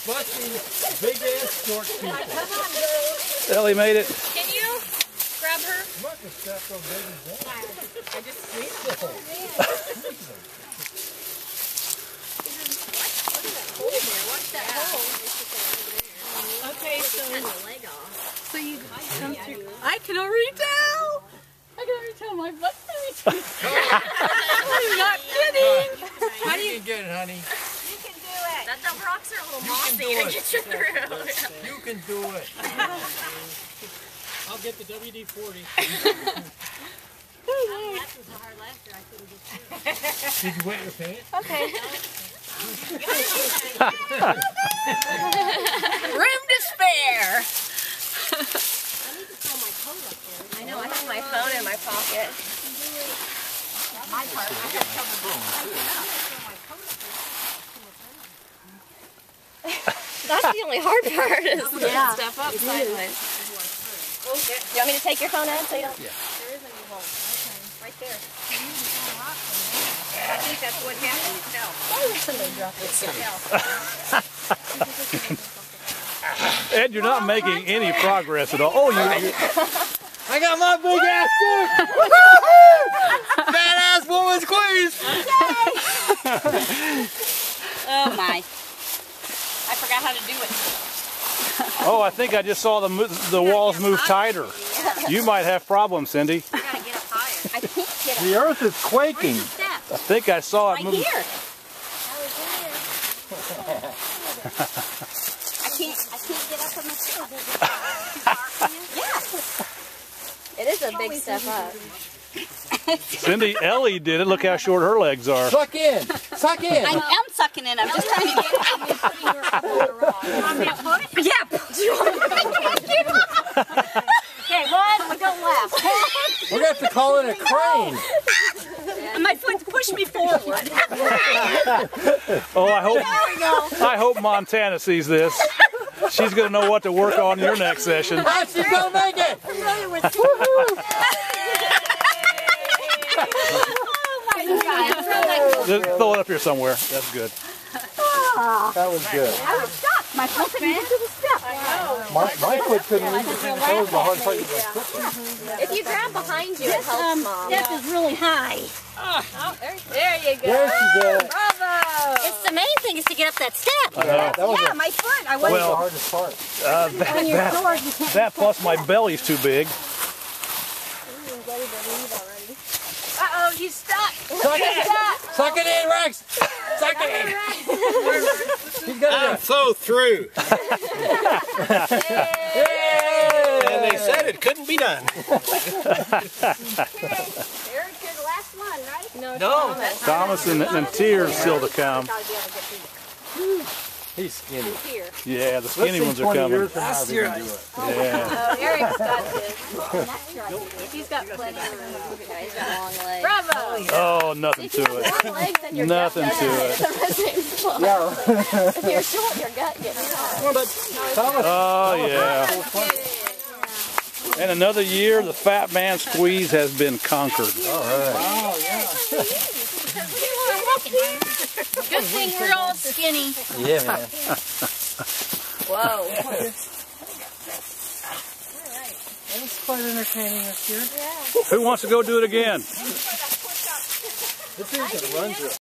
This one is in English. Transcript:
busting big-ass short people. Come on, girl. Ellie made it. Can you grab her? I'm not going to step so big as that. I just squeezed it. Oh, man. Watch that hole. Okay, so you come through. I can already tell. I can already tell my butt's really I'm not kidding. How do you get it, honey? You can do it. The rocks are a little mossy to get you through. You can do it. I'll get the WD-40. Did you wet your pants? Okay. Room to spare. I know, I have my phone in my pocket. My part. That's the only hard part is getting stuff up sideways. You want me to take your phone out so you don't? Yeah. There is a new hole. Okay. Right there. I think that's what happened itself. Somebody dropped it. Ed, you're not making any progress at all. Oh, you. I got my big ass suit! Fat ass woman squeeze! Oh my. I forgot how to do it. Oh, I think I just saw the walls move tighter. You might have problems, Cindy. I gotta get up higher. I can't get up. The earth is quaking. I think I saw it move. Right here. I can't get up on my step. Yeah. It is a big step up. Cindy, Ellie did it. Look how short her legs are. Suck in! Suck in! I am sucking in. I'm just trying to get it. You want me to push? Yeah. Okay, one, go left. We're going to have to call it a crane. My foot's pushed me forward. Oh, I hope Montana sees this. She's going to know what to work on in your next session. Ah, she's going to make it! Familiar with it. Oh my God. Just throw it up here somewhere. That's good. That was good. I was stuck. My foot couldn't get to the step. My foot couldn't reach it. That was the hard part. If you grab behind you, it helps, Mom. Step is really high. Oh, there you go. There she did. Bravo. It's the main thing is to get up that step. That was Yeah, my foot. I wasn't. the hardest part. That plus my belly's too big. Uh-oh, he's stuck. Suck it! Suck it in, Rex! Suck it in! He's gonna So through. Yay! And they said it couldn't be done. Eric, you're the last one, right? No. Thomas and Tears still to come. He's skinny. Here. Yeah, the skinny ones are 20 coming. years from now, they can do it. Yeah. Oh, Eric's got this. He's got plenty of room. Yeah, he's got long legs. Bravo! Oh, nothing to it. Long legs and your Nothing gut to it. Yeah. If you're short, your gut gets hard. Oh, yeah. And another year, the Fat Man Squeeze has been conquered. All right. Good thing we're all skinny. Yeah, man. Whoa. That was quite entertaining this year. Who wants to go do it again? This is a run through.